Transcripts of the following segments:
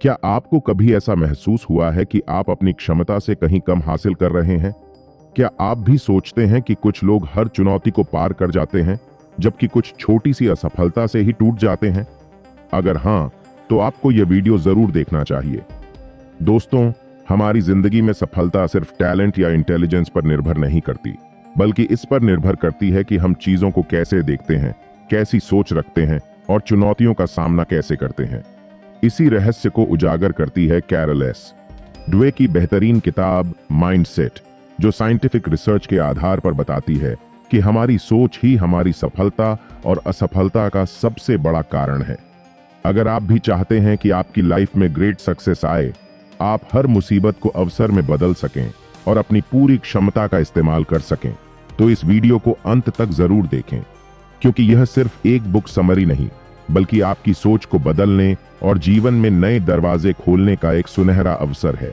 क्या आपको कभी ऐसा महसूस हुआ है कि आप अपनी क्षमता से कहीं कम हासिल कर रहे हैं? क्या आप भी सोचते हैं कि कुछ लोग हर चुनौती को पार कर जाते हैं, जबकि कुछ छोटी सी असफलता से ही टूट जाते हैं? अगर हां, तो आपको यह वीडियो जरूर देखना चाहिए। दोस्तों, हमारी जिंदगी में सफलता सिर्फ टैलेंट या इंटेलिजेंस पर निर्भर नहीं करती, बल्कि इस पर निर्भर करती है कि हम चीजों को कैसे देखते हैं, कैसी सोच रखते हैं और चुनौतियों का सामना कैसे करते हैं। इसी रहस्य को उजागर करती है कैरल एस. ड्वे की बेहतरीन किताब माइंडसेट, जो साइंटिफिक रिसर्च के आधार पर बताती है कि हमारी सोच ही हमारी सफलता और असफलता का सबसे बड़ा कारण है। अगर आप भी चाहते हैं कि आपकी लाइफ में ग्रेट सक्सेस आए, आप हर मुसीबत को अवसर में बदल सकें और अपनी पूरी क्षमता का इस्तेमाल कर सकें, तो इस वीडियो को अंत तक जरूर देखें, क्योंकि यह सिर्फ एक बुक समरी नहीं, बल्कि आपकी सोच को बदलने और जीवन में नए दरवाजे खोलने का एक सुनहरा अवसर है।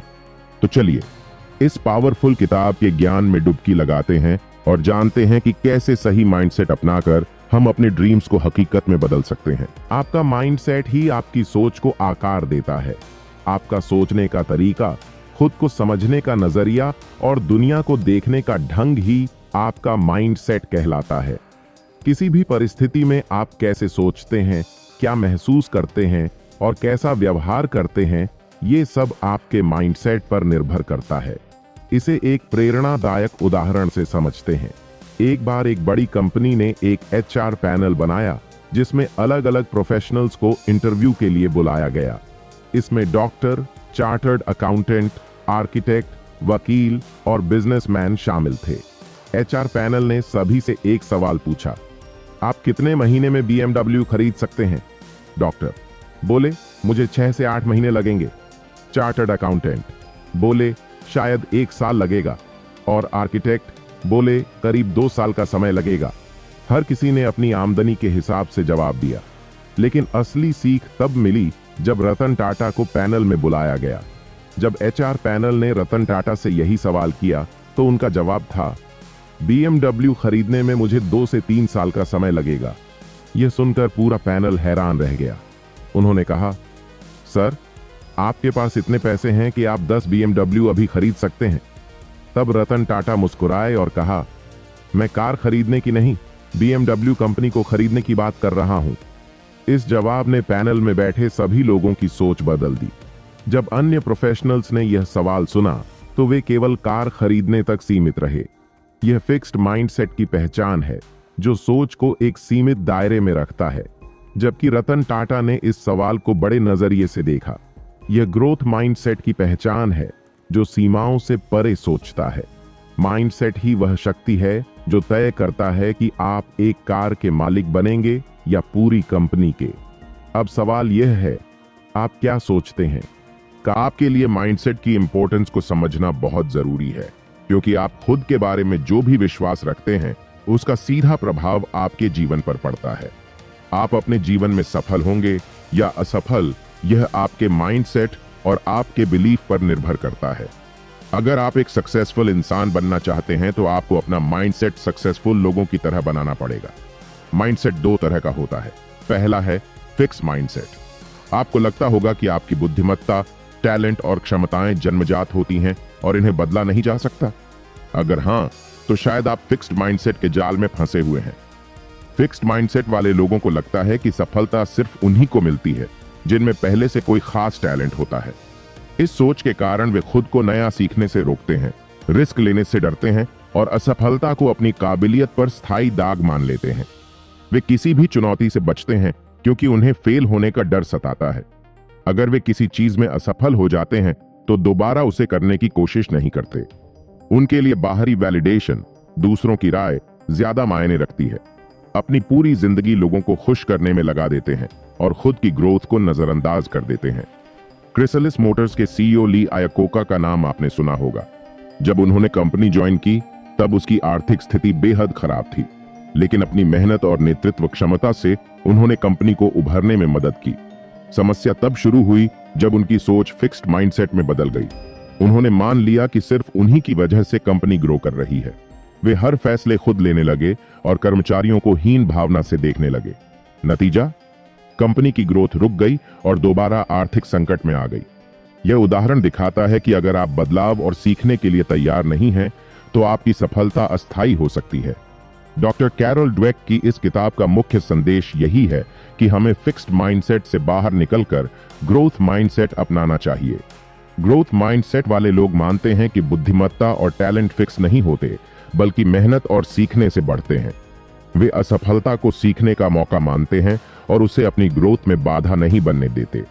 तो चलिए इस पावरफुल किताब के ज्ञान में डुबकी लगाते हैं और जानते हैं कि कैसे सही माइंडसेट अपनाकर हम अपने ड्रीम्स को हकीकत में बदल सकते हैं। आपका माइंडसेट ही आपकी सोच को आकार देता है। आपका सोचने का तरीका, खुद को समझने का नजरिया और दुनिया को देखने का ढंग ही आपका माइंडसेट कहलाता है। किसी भी परिस्थिति में आप कैसे सोचते हैं, क्या महसूस करते हैं और कैसा व्यवहार करते हैं, ये सब आपके माइंडसेट पर निर्भर करता है। इसे एक प्रेरणादायक उदाहरण से समझते हैं। एक बार एक बड़ी कंपनी ने एक HR पैनल बनाया, जिसमें अलग अलग प्रोफेशनल्स को इंटरव्यू के लिए बुलाया गया। इसमें डॉक्टर, चार्टर्ड अकाउंटेंट, आर्किटेक्ट, वकील और बिजनेसमैन शामिल थे। HR पैनल ने सभी से एक सवाल पूछा, आप कितने महीने में BMW खरीद सकते हैं? डॉक्टर बोले, मुझे 6 से 8 महीने लगेंगे। चार्टर्ड अकाउंटेंट बोले, शायद 1 साल लगेगा। और आर्किटेक्ट बोले, करीब 2 साल का समय लगेगा। हर किसी ने अपनी आमदनी के हिसाब से जवाब दिया, लेकिन असली सीख तब मिली जब रतन टाटा को पैनल में बुलाया गया। जब HR पैनल ने रतन टाटा से यही सवाल किया, तो उनका जवाब था, BMW खरीदने में मुझे 2 से 3 साल का समय लगेगा। यह सुनकर पूरा पैनल हैरान रह गया। उन्होंने कहा, सर, आपके पास इतने पैसे हैं कि आप 10 BMW अभी खरीद सकते हैं। तब रतन टाटा मुस्कुराए और कहा, मैं कार खरीदने की नहीं, BMW कंपनी को खरीदने की बात कर रहा हूं। इस जवाब ने पैनल में बैठे सभी लोगों की सोच बदल दी। जब अन्य प्रोफेशनल्स ने यह सवाल सुना, तो वे केवल कार खरीदने तक सीमित रहे। यह फिक्स्ड माइंडसेट की पहचान है, जो सोच को एक सीमित दायरे में रखता है, जबकि रतन टाटा ने इस सवाल को बड़े नजरिए से देखा। यह ग्रोथ माइंडसेट की पहचान है, जो सीमाओं से परे सोचता है। माइंडसेट ही वह शक्ति है जो तय करता है कि आप एक कार के मालिक बनेंगे या पूरी कंपनी के। अब सवाल यह है, आप क्या सोचते हैं? आपके लिए माइंडसेट की इंपॉर्टेंस को समझना बहुत जरूरी है, क्योंकि आप खुद के बारे में जो भी विश्वास रखते हैं, उसका सीधा प्रभाव आपके जीवन पर पड़ता है। आप अपने जीवन में सफल होंगे या असफल, यह आपके माइंडसेट और आपके बिलीफ पर निर्भर करता है। अगर आप एक सक्सेसफुल इंसान बनना चाहते हैं, तो आपको अपना माइंडसेट सक्सेसफुल लोगों की तरह बनाना पड़ेगा। माइंडसेट 2 तरह का होता है। पहला है फिक्स माइंडसेट। आपको लगता होगा कि आपकी बुद्धिमत्ता, टैलेंट और क्षमताएं जन्मजात होती हैं और इन्हें बदला नहीं जा सकता। अगर हां, तो शायद आप फिक्स्ड माइंडसेट के जाल में फंसे हुए हैं। फिक्स्ड माइंडसेट वाले लोगों को लगता है कि सफलता सिर्फ उन्हीं को मिलती है जिनमें पहले से कोई खास टैलेंट होता है। इस सोच के कारण वे खुद को नया सीखने से रोकते हैं, रिस्क लेने से डरते हैं और असफलता को अपनी काबिलियत पर स्थायी दाग मान लेते हैं। वे किसी भी चुनौती से बचते हैं क्योंकि उन्हें फेल होने का डर सताता है। अगर वे किसी चीज में असफल हो जाते हैं, तो दोबारा उसे करने की कोशिश नहीं करते। उनके लिए बाहरी वैलिडेशन, दूसरों की राय ज्यादा मायने रखती है। अपनी पूरी जिंदगी लोगों को खुश करने में लगा देते हैं और खुद की ग्रोथ को नजरअंदाज कर देते हैं। क्रिसलिस मोटर्स के CEO ली आयाकोका का नाम आपने सुना होगा। जब उन्होंने कंपनी ज्वाइन की, तब उसकी आर्थिक स्थिति बेहद खराब थी, लेकिन अपनी मेहनत और नेतृत्व क्षमता से उन्होंने कंपनी को उभरने में मदद की। समस्या तब शुरू हुई जब उनकी सोच फिक्स्ड माइंडसेट में बदल गई। उन्होंने मान लिया कि सिर्फ उन्हीं की वजह से कंपनी ग्रो कर रही है। वे हर फैसले खुद लेने लगे और कर्मचारियों को हीन भावना से देखने लगे। नतीजा, कंपनी की ग्रोथ रुक गई और दोबारा आर्थिक संकट में आ गई। यह उदाहरण दिखाता है कि अगर आप बदलाव और सीखने के लिए तैयार नहीं हैं, तो आपकी सफलता अस्थायी हो सकती है। डॉक्टर कैरोल ड्वेक की इस किताब का मुख्य संदेश यही है कि हमें फिक्स्ड माइंडसेट से बाहर निकलकर ग्रोथ माइंडसेट अपनाना चाहिए। ग्रोथ माइंडसेट वाले लोग मानते हैं कि बुद्धिमत्ता और टैलेंट फिक्स नहीं होते, बल्कि मेहनत और सीखने से बढ़ते हैं। वे असफलता को सीखने का मौका मानते हैं और उसे अपनी ग्रोथ में बाधा नहीं बनने देते।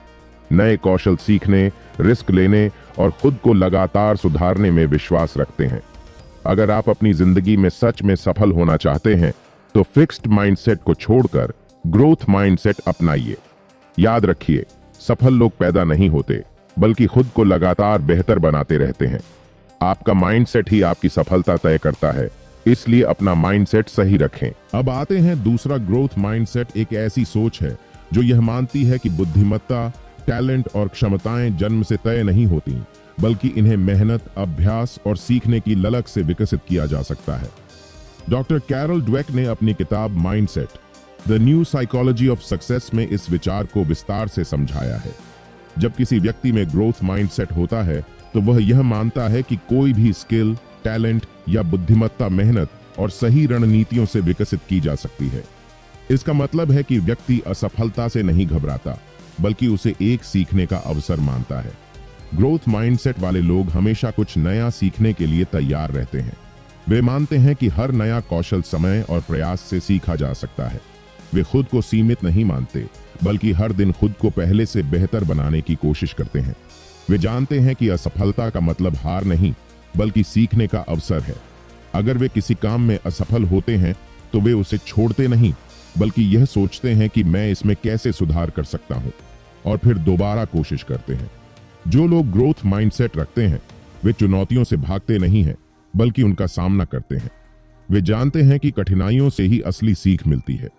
नए कौशल सीखने, रिस्क लेने और खुद को लगातार सुधारने में विश्वास रखते हैं। अगर आप अपनी जिंदगी में सच में सफल होना चाहते हैं, तो फिक्स्ड माइंडसेट को छोड़कर ग्रोथ माइंडसेट अपनाइए। याद रखिए, सफल लोग पैदा नहीं होते, बल्कि खुद को लगातार बेहतर बनाते रहते हैं। आपका माइंडसेट ही आपकी सफलता तय करता है, इसलिए अपना माइंडसेट सही रखें। अब आते हैं दूसरा ग्रोथ माइंडसेट एक ऐसी सोच है जो यह मानती है कि बुद्धिमत्ता, टैलेंट और क्षमताएं जन्म से तय नहीं होती, बल्कि इन्हें मेहनत, अभ्यास और सीखने की ललक से विकसित किया जा सकता है। डॉक्टर कैरोल ड्वेक ने अपनी किताब mindset, the new psychology of success में इस विचार को विस्तार से समझाया है। जब किसी व्यक्ति में ग्रोथ माइंडसेट होता है, तो वह यह मानता है कि कोई भी स्किल, टैलेंट या बुद्धिमत्ता मेहनत और सही रणनीतियों से विकसित की जा सकती है। इसका मतलब है कि व्यक्ति असफलता से नहीं घबराता, बल्कि उसे एक सीखने का अवसर मानता है। ग्रोथ माइंडसेट वाले लोग हमेशा कुछ नया सीखने के लिए तैयार रहते हैं। वे मानते हैं कि हर नया कौशल समय और प्रयास से सीखा जा सकता है। वे खुद को सीमित नहीं मानते, बल्कि हर दिन खुद को पहले से बेहतर बनाने की कोशिश करते हैं। वे जानते हैं कि असफलता का मतलब हार नहीं, बल्कि सीखने का अवसर है। अगर वे किसी काम में असफल होते हैं, तो वे उसे छोड़ते नहीं, बल्कि यह सोचते हैं कि मैं इसमें कैसे सुधार कर सकता हूं, और फिर दोबारा कोशिश करते हैं। जो लोग ग्रोथ माइंडसेट रखते हैं, वे चुनौतियों से भागते नहीं हैं, बल्कि उनका सामना करते हैं। वे जानते हैं कि कठिनाइयों से ही असली सीख मिलती है।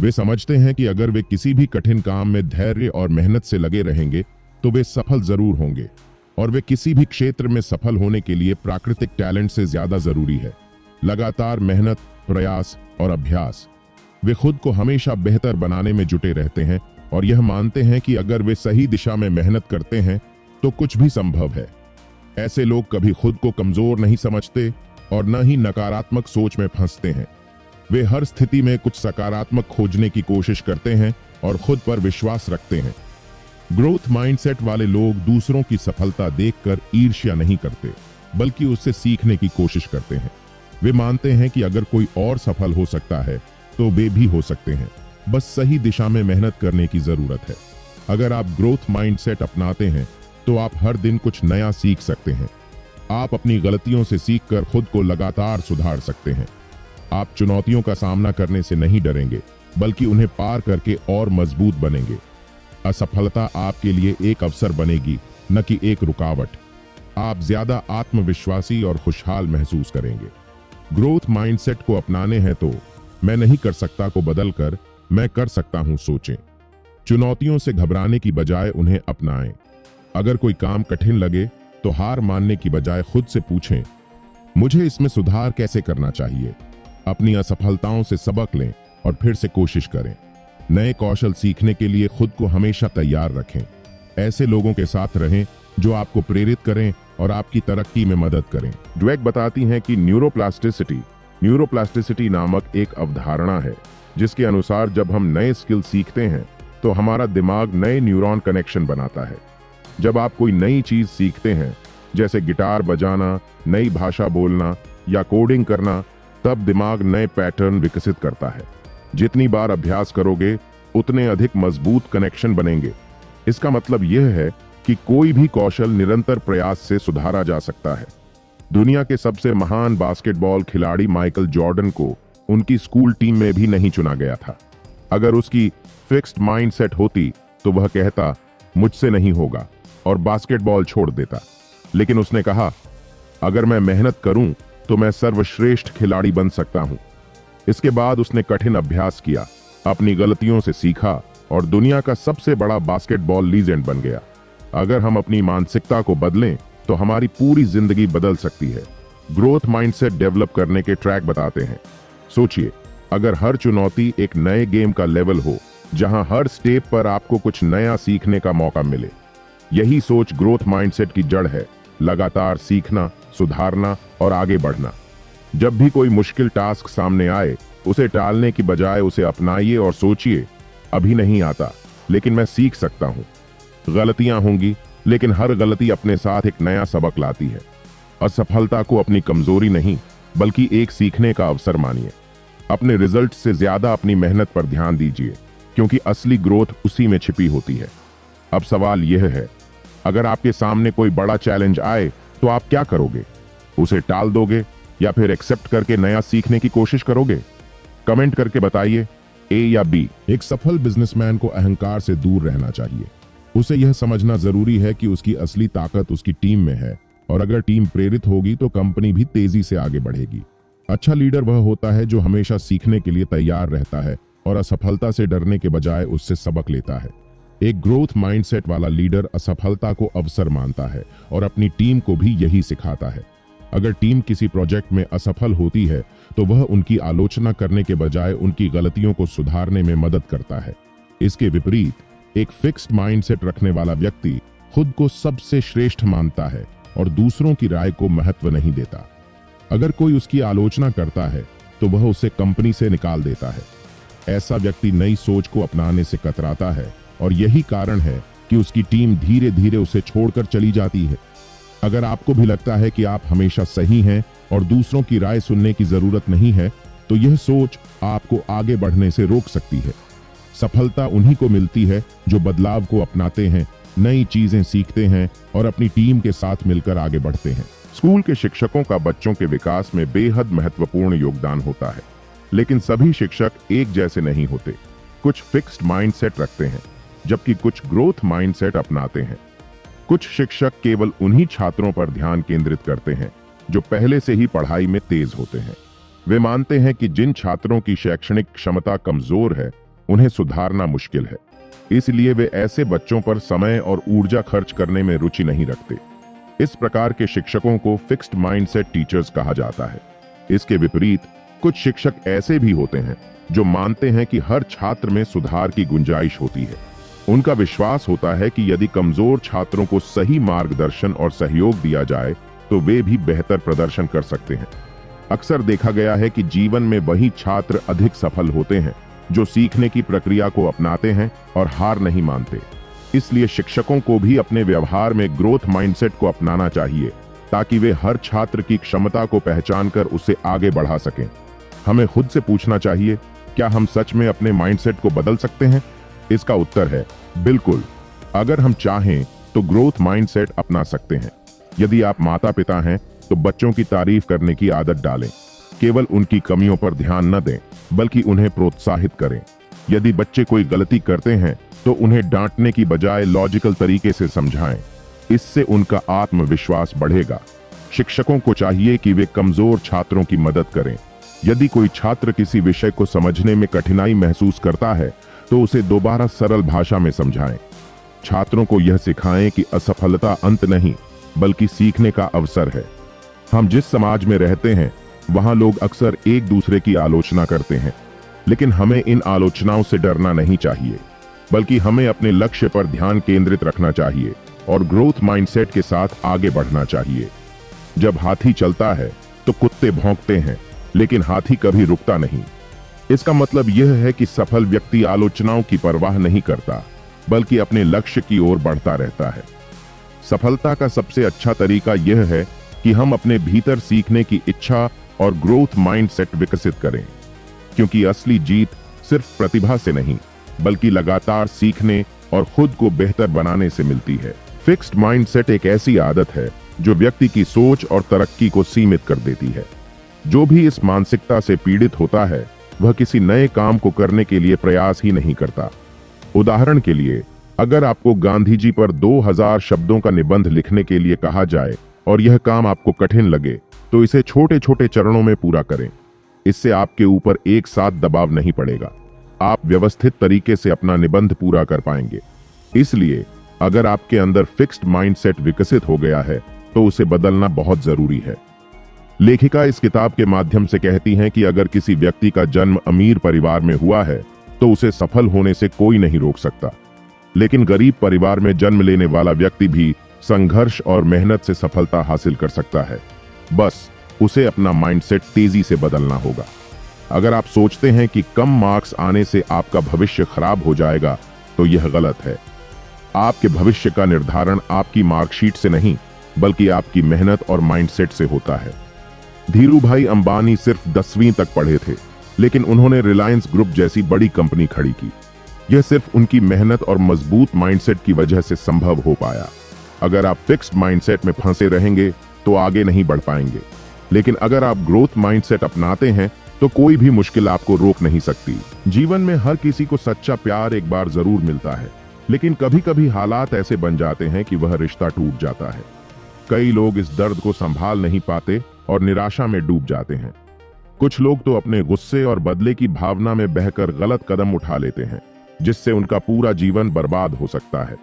वे समझते हैं कि अगर वे किसी भी कठिन काम में धैर्य और मेहनत से लगे रहेंगे, तो वे सफल जरूर होंगे। और वे किसी भी क्षेत्र में सफल होने के लिए प्राकृतिक टैलेंट से ज्यादा जरूरी है। लगातार मेहनत, प्रयास और अभ्यास। वे खुद को हमेशा बेहतर बनाने में जुटे रहते हैं और यह मानते हैं कि अगर वे सही दिशा में मेहनत करते हैं, तो कुछ भी संभव है। ऐसे लोग कभी खुद को कमजोर नहीं समझते और न ही नकारात्मक सोच में फंसते हैं। वे हर स्थिति में कुछ सकारात्मक खोजने की कोशिश करते हैं और खुद पर विश्वास रखते हैं। ग्रोथ माइंडसेट वाले लोग दूसरों की सफलता देखकर ईर्ष्या नहीं करते, बल्कि उससे सीखने की कोशिश करते हैं। वे मानते हैं कि अगर कोई और सफल हो सकता है, तो वे भी हो सकते हैं। बस सही दिशा में मेहनत करने की जरूरत है। अगर आप ग्रोथ माइंडसेट अपनाते हैं, तो आप हर दिन कुछ नया सीख सकते हैं। आप अपनी गलतियों से सीखकर खुद को लगातार सुधार सकते हैं। आप चुनौतियों का सामना करने से नहीं डरेंगे, बल्कि उन्हें पार करके और मजबूत बनेंगे। असफलता आपके लिए एक अवसर बनेगी, न कि एक रुकावट। आप ज्यादा आत्मविश्वासी और खुशहाल महसूस करेंगे। ग्रोथ माइंडसेट को अपनाने हैं तो मैं नहीं कर सकता को बदलकर मैं कर सकता हूं सोचें। चुनौतियों से घबराने की बजाय उन्हें अपनाएं। अगर कोई काम कठिन लगे, तो हार मानने की बजाय खुद से पूछें, मुझे इसमें सुधार कैसे करना चाहिए। अपनी असफलताओं से सबक लें और फिर से कोशिश करें। नए कौशल सीखने के लिए खुद को हमेशा तैयार रखें। ऐसे लोगों के साथ रहें जो आपको प्रेरित करें और आपकी तरक्की में मदद करें। ड्वेक बताती हैं कि न्यूरोप्लास्टिसिटी नामक एक अवधारणा है, जिसके अनुसार जब हम नए स्किल सीखते हैं, तो हमारा दिमाग नए न्यूरॉन कनेक्शन बनाता है। जब आप कोई नई चीज सीखते हैं, जैसे गिटार बजाना, नई भाषा बोलना या कोडिंग करना, तब दिमाग नए पैटर्न विकसित करता है। जितनी बार अभ्यास करोगे, उतने अधिक मजबूत कनेक्शन बनेंगे। इसका मतलब यह है कि कोई भी कौशल निरंतर प्रयास से सुधारा जा सकता है। दुनिया के सबसे महान बास्केटबॉल खिलाड़ी माइकल जॉर्डन को उनकी स्कूल टीम में भी नहीं चुना गया था। अगर उसकी फिक्स्ड माइंडसेट होती, तो वह कहता, मुझसे नहीं होगा, और बास्केटबॉल छोड़ देता। लेकिन उसने कहा, अगर मैं मेहनत करूं, तो मैं सर्वश्रेष्ठ खिलाड़ी बन सकता हूं। इसके बाद उसने कठिन अभ्यास किया, अपनी गलतियों से सीखा और दुनिया का सबसे बड़ा बास्केटबॉल लीजेंड बन गया। अगर हम अपनी मानसिकता को बदलें, तो हमारी पूरी जिंदगी बदल सकती है। ग्रोथ माइंडसेट डेवलप करने के ट्रैक बताते हैं। सोचिए, अगर हर चुनौती एक नए गेम का लेवल हो, जहां हर स्टेप पर आपको कुछ नया सीखने का मौका मिले। यही सोच ग्रोथ माइंडसेट की जड़ है, लगातार सीखना, सुधारना और आगे बढ़ना। जब भी कोई मुश्किल टास्क सामने आए, उसे टालने की बजाय उसे अपनाइए और सोचिए, अभी नहीं आता, लेकिन मैं सीख सकता हूं। गलतियां होंगी, लेकिन हर गलती अपने साथ एक नया सबक लाती है। असफलता को अपनी कमजोरी नहीं, बल्कि एक सीखने का अवसर मानिए। अपने रिजल्ट से ज्यादा अपनी मेहनत पर ध्यान दीजिए, क्योंकि असली ग्रोथ उसी में छिपी होती है। अब सवाल यह है, अगर आपके सामने कोई बड़ा चैलेंज आए तो आप क्या करोगे? उसे टाल दोगे या फिर एक्सेप्ट करके नया सीखने की कोशिश करोगे? कमेंट करके बताइए, ए या बी। एक सफल बिजनेसमैन को अहंकार से दूर रहना चाहिए। उसे यह समझना जरूरी है कि उसकी असली ताकत उसकी टीम में है, और अगर टीम प्रेरित होगी तो कंपनी भी तेजी से आगे बढ़ेगी। अच्छा लीडर वह होता है जो हमेशा सीखने के लिए तैयार रहता है और असफलता से डरने के बजाय उससे सबक लेता है। एक ग्रोथ माइंडसेट वाला लीडर असफलता को अवसर मानता है और अपनी टीम को भी यही सिखाता है। अगर टीम किसी प्रोजेक्ट में असफल होती है तो वह उनकी आलोचना करने के बजाय उनकी गलतियों को सुधारने में मदद करता है। इसके विपरीत, एक फिक्स्ड माइंडसेट रखने वाला व्यक्ति खुद को सबसे श्रेष्ठ मानता है और दूसरों की राय को महत्व नहीं देता। अगर कोई उसकी आलोचना करता है तो वह उसे कंपनी से निकाल देता है। ऐसा व्यक्ति नई सोच को अपनाने से कतराता है, और यही कारण है कि उसकी टीम धीरे धीरे उसे छोड़कर चली जाती है। अगर आपको भी लगता है कि आप हमेशा सही हैं और दूसरों की राय सुनने की जरूरत नहीं है, तो यह सोच आपको आगे बढ़ने से रोक सकती है। सफलता उन्हीं को मिलती है जो बदलाव को अपनाते हैं, नई चीजें सीखते हैं और अपनी टीम के साथ मिलकर आगे बढ़ते हैं। स्कूल के शिक्षकों का बच्चों के विकास में बेहद महत्वपूर्ण योगदान होता है, लेकिन सभी शिक्षक एक जैसे नहीं होते। कुछ फिक्स्ड माइंडसेट रखते हैं, जबकि कुछ ग्रोथ माइंडसेट अपनाते हैं। कुछ शिक्षक केवल उन्हीं छात्रों पर ध्यान केंद्रित करते हैं जो पहले से ही पढ़ाई में तेज होते हैं। वे मानते हैं कि जिन छात्रों की शैक्षणिक क्षमता कमजोर है, उन्हें सुधारना मुश्किल है। इसलिए वे ऐसे बच्चों पर समय और ऊर्जा खर्च करने में रुचि नहीं रखते। इस प्रकार के शिक्षकों को फिक्स्ड माइंडसेट टीचर्स कहा जाता है। इसके विपरीत, कुछ शिक्षक ऐसे भी होते हैं जो मानते हैं कि हर छात्र में सुधार की गुंजाइश होती है। उनका विश्वास होता है कि यदि कमजोर छात्रों को सही मार्गदर्शन और सहयोग दिया जाए तो वे भी बेहतर प्रदर्शन कर सकते हैं। अक्सर देखा गया है कि जीवन में वही छात्र अधिक सफल होते हैं जो सीखने की प्रक्रिया को अपनाते हैं और हार नहीं मानते। इसलिए शिक्षकों को भी अपने व्यवहार में ग्रोथ माइंडसेट को अपनाना चाहिए, ताकि वे हर छात्र की क्षमता को पहचानकर उसे आगे बढ़ा सकें। हमें खुद से पूछना चाहिए, क्या हम सच में अपने माइंडसेट को बदल सकते हैं? इसका उत्तर है बिल्कुल। अगर हम चाहें तो ग्रोथ माइंडसेट अपना सकते हैं। यदि आप माता पिता हैं तो बच्चों की तारीफ करने की आदत डालें। केवल उनकी कमियों पर ध्यान न दें, बल्कि उन्हें प्रोत्साहित करें। यदि बच्चे कोई गलती करते हैं तो उन्हें डांटने की बजाय लॉजिकल तरीके से समझाएं। इससे उनका आत्मविश्वास बढ़ेगा। शिक्षकों को चाहिए कि वे कमजोर छात्रों की मदद करें। यदि कोई छात्र किसी विषय को समझने में कठिनाई महसूस करता है तो उसे दोबारा सरल भाषा में समझाएं। छात्रों को यह सिखाएं कि असफलता अंत नहीं, बल्कि सीखने का अवसर है। हम जिस समाज में रहते हैं वहां लोग अक्सर एक दूसरे की आलोचना करते हैं, लेकिन हमें इन आलोचनाओं से डरना नहीं चाहिए, बल्कि हमें अपने लक्ष्य पर ध्यान केंद्रित रखना चाहिए और ग्रोथ माइंडसेट के साथ आगे बढ़ना चाहिए। जब हाथी चलता है तो कुत्ते भौंकते हैं, लेकिन हाथी कभी रुकता नहीं। इसका मतलब यह है कि सफल व्यक्ति आलोचनाओं की परवाह नहीं करता, बल्कि अपने लक्ष्य की ओर बढ़ता रहता है। सफलता का सबसे अच्छा तरीका यह है कि हम अपने भीतर सीखने की इच्छा और ग्रोथ माइंडसेट विकसित करें, क्योंकि असली जीत सिर्फ प्रतिभा से नहीं, बल्कि लगातार सीखने और खुद को बेहतर बनाने से मिलती है। फिक्स्ड माइंडसेट एक ऐसी आदत है जो व्यक्ति की सोच और तरक्की को सीमित कर देती है। जो भी इस मानसिकता से पीड़ित होता है, वह किसी नए काम को करने के लिए प्रयास ही नहीं करता। उदाहरण के लिए, अगर आपको गांधी जी पर 2000 शब्दों का निबंध लिखने के लिए कहा जाए और यह काम आपको कठिन लगे, तो इसे छोटे छोटे चरणों में पूरा करें। इससे आपके ऊपर एक साथ दबाव नहीं पड़ेगा। आप व्यवस्थित तरीके से अपना निबंध पूरा कर पाएंगे। इसलिए अगर आपके अंदर फिक्स्ड माइंडसेट विकसित हो गया है तो उसे बदलना बहुत जरूरी है। लेखिका इस किताब के माध्यम से कहती हैं कि अगर किसी व्यक्ति का जन्म अमीर परिवार में हुआ है तो उसे सफल होने से कोई नहीं रोक सकता। लेकिन गरीब परिवार में जन्म लेने वाला व्यक्ति भी संघर्ष और मेहनत से सफलता हासिल कर सकता है। बस उसे अपना माइंडसेट तेजी से बदलना होगा। अगर आप सोचते हैं कि कम मार्क्स आने से आपका भविष्य खराब हो जाएगा, तो यह गलत है। आपके भविष्य का निर्धारण आपकी मार्कशीट से नहीं, बल्कि आपकी मेहनत और माइंडसेट से होता है। धीरूभाई अंबानी सिर्फ 10वीं तक पढ़े थे, लेकिन उन्होंने रिलायंस ग्रुप जैसी बड़ी कंपनी खड़ी की। यह सिर्फ उनकी मेहनत और मजबूत माइंडसेट की वजह से संभव हो पाया। अगर आप फिक्स्ड माइंडसेट में फंसे रहेंगे तो आगे नहीं बढ़ पाएंगे, लेकिन अगर आप ग्रोथ माइंडसेट अपनाते हैं तो कोई भी मुश्किल आपको रोक नहीं सकती। जीवन में हर किसी को सच्चा प्यार एक बार जरूर मिलता है, लेकिन कभी कभी हालात ऐसे बन जाते हैं कि वह रिश्ता टूट जाता है। कई लोग इस दर्द को संभाल नहीं पाते और निराशा में डूब जाते हैं। कुछ लोग तो अपने गुस्से और बदले की भावना में बहकर गलत कदम उठा लेते हैं, जिससे उनका पूरा जीवन बर्बाद हो सकता है।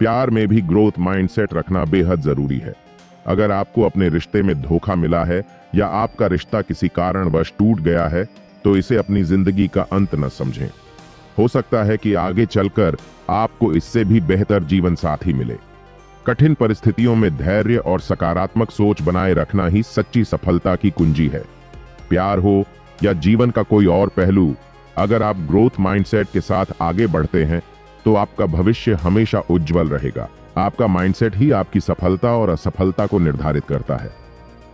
प्यार में भी ग्रोथ माइंडसेट रखना बेहद जरूरी है। अगर आपको अपने रिश्ते में धोखा मिला है या आपका रिश्ता किसी कारणवश टूट गया है, तो इसे अपनी जिंदगी का अंत न समझें। हो सकता है कि आगे चलकर आपको इससे भी बेहतर जीवन साथी मिले। कठिन परिस्थितियों में धैर्य और सकारात्मक सोच बनाए रखना ही सच्ची सफलता की कुंजी है। प्यार हो या जीवन का कोई और पहलू, अगर आप ग्रोथ माइंडसेट के साथ आगे बढ़ते हैं तो आपका भविष्य हमेशा उज्जवल रहेगा। आपका माइंडसेट ही आपकी सफलता और असफलता को निर्धारित करता है।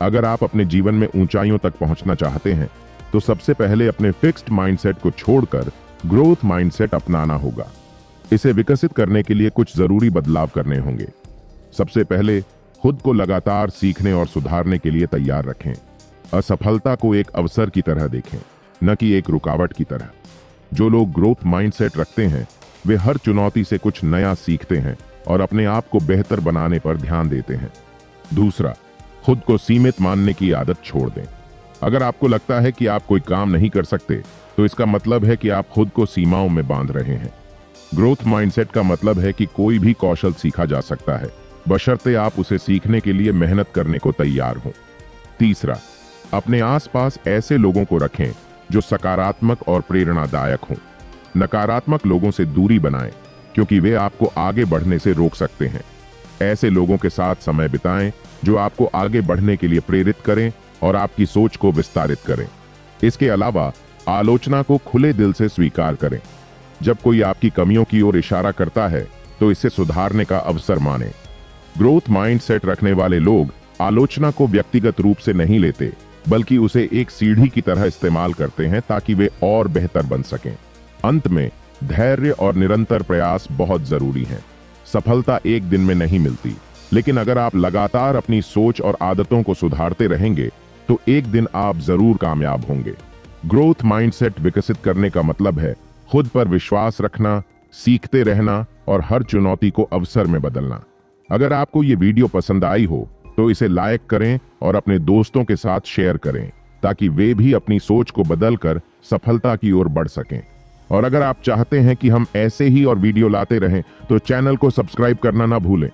अगर आप अपने जीवन में ऊंचाइयों तक पहुंचना चाहते हैं तो सबसे पहले अपने फिक्स्ड माइंडसेट को छोड़कर ग्रोथ माइंडसेट अपनाना होगा। इसे विकसित करने के लिए कुछ जरूरी बदलाव करने होंगे। सबसे पहले खुद को लगातार सीखने और सुधारने के लिए तैयार रखें। असफलता को एक अवसर की तरह देखें, न कि एक रुकावट की तरह। जो लोग ग्रोथ माइंडसेट रखते हैं वे हर चुनौती से कुछ नया सीखते हैं और अपने आप को बेहतर बनाने पर ध्यान देते हैं। दूसरा, खुद को सीमित मानने की आदत छोड़ दें। अगर आपको लगता है कि आप कोई काम नहीं कर सकते, तो इसका मतलब है कि आप खुद को सीमाओं में बांध रहे हैं। ग्रोथ माइंडसेट का मतलब है कि कोई भी कौशल सीखा जा सकता है, बशर्ते आप उसे सीखने के लिए मेहनत करने को तैयार हों। तीसरा, अपने आसपास ऐसे लोगों को रखें जो सकारात्मक और प्रेरणादायक हों। नकारात्मक लोगों से दूरी बनाएं, क्योंकि वे आपको आगे बढ़ने से रोक सकते हैं। ऐसे लोगों के साथ समय बिताएं जो आपको आगे बढ़ने के लिए प्रेरित करें और आपकी सोच को विस्तारित करें। इसके अलावा आलोचना को खुले दिल से स्वीकार करें। जब कोई आपकी कमियों की ओर इशारा करता है तो इसे सुधारने का अवसर मानें। ग्रोथ माइंडसेट रखने वाले लोग आलोचना को व्यक्तिगत रूप से नहीं लेते, बल्कि उसे एक सीढ़ी की तरह इस्तेमाल करते हैं ताकि वे और बेहतर बन सकें। अंत में धैर्य और निरंतर प्रयास बहुत जरूरी है। सफलता एक दिन में नहीं मिलती, लेकिन अगर आप लगातार अपनी सोच और आदतों को सुधारते रहेंगे तो एक दिन आप जरूर कामयाब होंगे। ग्रोथ माइंडसेट विकसित करने का मतलब है खुद पर विश्वास रखना, सीखते रहना और हर चुनौती को अवसर में बदलना। अगर आपको ये वीडियो पसंद आई हो तो इसे लाइक करें और अपने दोस्तों के साथ शेयर करें, ताकि वे भी अपनी सोच को बदलकर सफलता की ओर बढ़ सकें। और अगर आप चाहते हैं कि हम ऐसे ही और वीडियो लाते रहें तो चैनल को सब्सक्राइब करना ना भूलें।